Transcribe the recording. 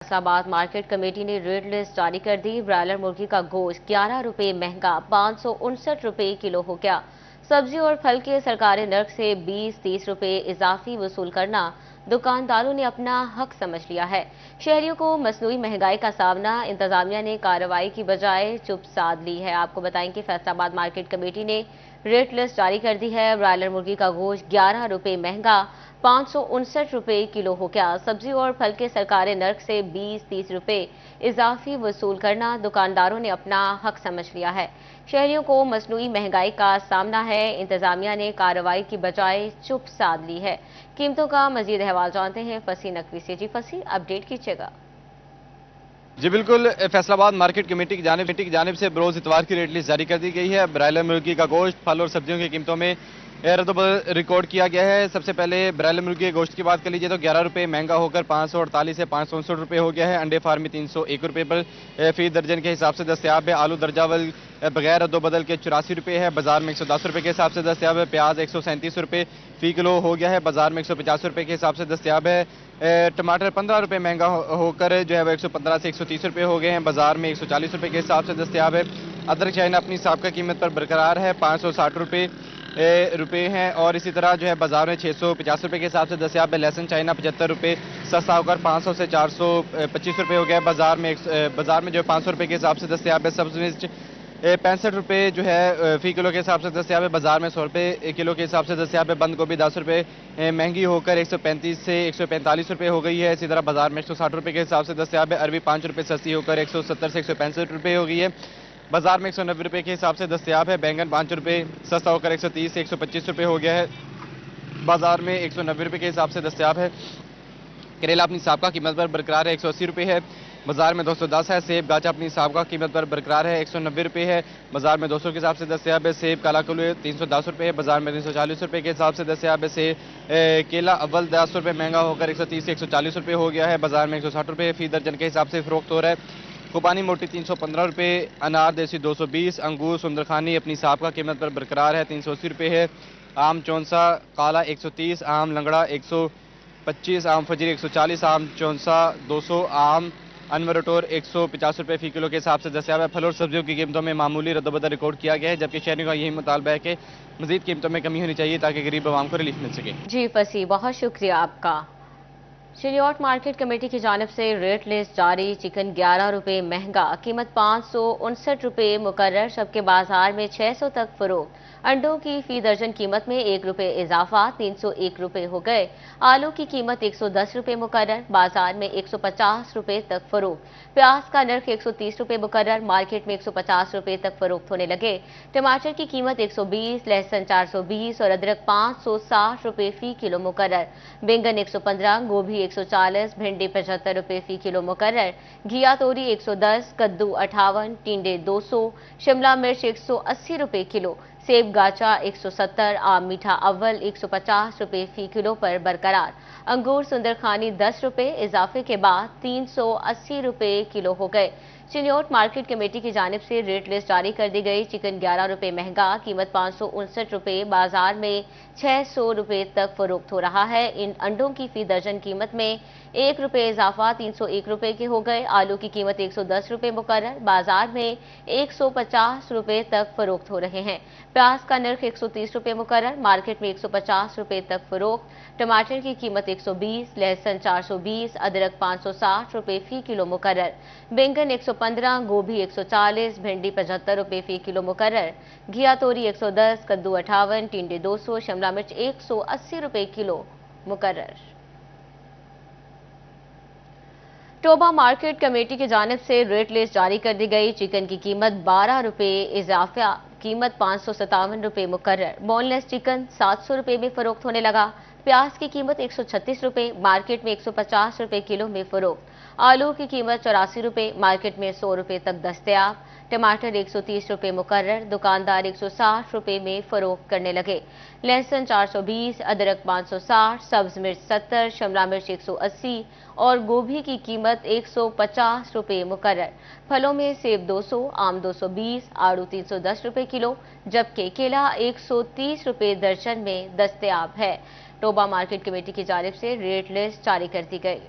Faisalabad market committee ने rate list जारी कर दी। ब्रायलर मुर्गी का गोश्त 11 रुपए महंगा 559 रुपए किलो हो गया। सब्जी और फल के सरकारी नर्क से 20-30 रुपए इजाफी वसूल करना दुकानदारों ने अपना हक समझ लिया है। शहरियों को मसनूई महंगाई का सामना इंतजामिया ने कार्रवाई की बजाय चुप साध ली है। आपको बताएं कि फैसलाबाद मार्केट कमेटी ने रेट लिस्ट जारी कर दी है। ब्रायलर मुर्गी का गोश्त 11 रुपए महंगा 559 रुपए किलो हो गया। सब्जी और फल के सरकारी नर्क से 20-30 रुपए इजाफी वसूल करना दुकानदारों ने अपना हक समझ लिया है। शहरियों को मसनूई महंगाई का सामना है, इंतजामिया ने कार्रवाई की बजाय चुप साध ली है। कीमतों का मजीद अहवाल जानते हैं फसी नकवी से। जी फसी, अपडेट कीजिएगा। जी बिल्कुल, फैसलाबाद मार्केट कमेटी की जानिब से बरोज इतवार की रेट लिस्ट जारी कर दी गई है। ब्रायलर मुर्गी का गोश्त, फल और सब्जियों की कीमतों में रद्द रिकॉर्ड किया गया है। सबसे पहले ब्रायलर मुर्गी के गोश्त की बात कर लीजिए तो 11 रुपए महंगा होकर 548 से 559 रुपए हो गया है। अंडे फार्मी 301 रुपए पर फी दर्जन के हिसाब से दस्तियाब है। आलू दर्जावल बगैर रद्दोबदल के 84 रुपए है, बाजार में 110 रुपए के हिसाब से दस्तियाब है। प्याज 137 रुपए फी किलो हो गया है, बाजार में 150 रुपए के हिसाब से दस्तियाब है। टमाटर 15 रुपए महंगा होकर जो है वो 115 से 130 रुपए हो गए हैं, बाजार में 140 रुपए के हिसाब से दस्तियाब है। अदरक चाइना अपनी साबका कीमत पर बरकरार है, 560 रुपए हैं और इसी तरह जो है बाजार में 650 रुपए के हिसाब से दस्तियाब है। लहसुन चाइना 75 रुपए सस्ता होकर 500 से 425 रुपए हो गया है, बाजार में जो 500 रुपए के हिसाब से दस्तियाब है। सब्जी मिर्च 65 रुपए जो है फी किलो के हिसाब से दस्तियाब है, बाजार में 100 रुपए किलो के हिसाब से दस्तियाब है। बंद गोभी 10 रुपए महंगी होकर 135 से 145 रुपए हो गई है। इसी तरह बाजार में 160 रुपए के हिसाब से दस्तियाब है। अरबी 5 रुपए सस्ती होकर 170 से 165 रुपए हो गई है, बाजार में 190 रुपए के हिसाब से दस्तियाब है। बैंगन 5 रुपए सस्ता होकर 130 से 125 रुपए हो गया है, बाजार में 190 रुपए के हिसाब से दस्तियाब है। करेला अपनी साबका कीमत पर बरकरार है, 180 रुपए है, बाजार में 210 है। सेब गाचा अपनी साबका कीमत पर बरकरार है, 190 रुपए है, बाजार में 200 के हिसाब से दस्तियाब है। सेब काला कुल्लू 310 रुपए है, बाजार में 340 रुपए के हिसाब से दस्तियाब है। केला अव्वल 10 रुपए महंगा होकर 130 से 140 रुपए हो गया है, बाजार में 160 रुपए फी दर्जन के हिसाब से फरोख्त हो रहा है। खुबानी मोटी 315 रुपए, अनार देसी 220, अंगूर सुंदरखानी अपनी साबका कीमत पर बरकरार है, 380 रुपए है। आम चौंसा काला 130, आम लंगड़ा 125, आम फजीर 140, आम चौंसा 200, आम अनवरटोर 150 रुपए फी किलो के हिसाब से दस्तियाब है। फल और सब्जियों की कीमतों में मामूली रद्दबदल रिकॉर्ड किया गया है, जबकि शहरियों का यही मुतालबा है कि मजीद कीमतों में कमी होनी चाहिए ताकि गरीब आवाम को रिलीफ मिल सके। जी फसी, बहुत शुक्रिया आपका। चिलियॉट मार्केट कमेटी की जानिब से रेट लिस्ट जारी। चिकन 11 रुपए महंगा, कीमत 559 रुपए मुकर्रर, सबके बाजार में 600 तक फरोख्त। अंडों की फी दर्जन कीमत में 1 रुपए इजाफा, 301 रुपए हो गए। आलू की कीमत 110 रुपए मुकर्रर, बाजार में 150 रुपए तक फरोख्त। प्याज का नर्ख 130 रुपए मुकर्रर, मार्केट में 150 रुपए तक फरोख्त होने लगे। टमाटर की कीमत 120, लहसुन 420 और अदरक 560 रुपए फी किलो मुकर्रर। बैंगन 115, गोभी 140, भिंडी 75 रुपए फी किलो मुकर्रर। घिया तोरी 110, कद्दू 58, टिंडे 200, शिमला मिर्च 180 रुपए किलो। सेब गाचा 170, आम मीठा अव्वल 150 रुपए फी किलो पर बरकरार। अंगूर सुंदरखानी 10 रुपए इजाफे के बाद 380 रुपए किलो हो गए। चिन्योट मार्केट कमेटी की जानिब से रेट लिस्ट जारी कर दी गई। चिकन 11 रुपए महंगा, कीमत 559 रुपए, बाजार में 600 रुपए तक फरोख्त हो रहा है। इन अंडों की फी दर्जन कीमत में 1 रुपए इजाफा, 301 रुपए के हो गए। आलू की कीमत 110 रुपए मुकर्रर, बाजार में 150 रुपए तक फरोख्त हो रहे हैं। प्याज का नर्ख 130 रुपए मुकर्रर, मार्केट में 150 रुपए तक फरोख्त। टमाटर की कीमत 120, लहसुन 420, अदरक 560 रुपए फी किलो मुकर्रर। बैंगन 115, गोभी 140, भिंडी 75 रुपए फी किलो मुकर्रर। घिया तोरी 110, कद्दू 58, टिंडे 200, शिमला मिर्च 180 रुपए किलो मुकर्रर। टोबा मार्केट कमेटी की जानिब से रेट लिस्ट जारी कर दी गई। चिकन की कीमत 12 रुपए इजाफा, कीमत 557 रुपए मुकर्रर। बोनलेस चिकन 700 रुपए में फरोख्त होने लगा। प्याज की कीमत 136 रुपए, मार्केट में 150 रुपए किलो में फरोख्त। आलू की कीमत 84 रुपए, मार्केट में 100 रुपए तक दस्तयाब। टमाटर 130 रुपए मुकर्रर, दुकानदार 160 रुपए में फरोख्त करने लगे। लहसुन 420, अदरक 560, सब्ज मिर्च 70, शिमला मिर्च 180 और गोभी की कीमत 150 रुपए मुकर्रर। फलों में सेब 200, आम 220, आड़ू 310 रुपए किलो, जबकि केला 130 रुपए दर्जन में दस्तयाब है। टोबा मार्केट कमेटी की जानिब से रेट लिस्ट जारी कर दी गई।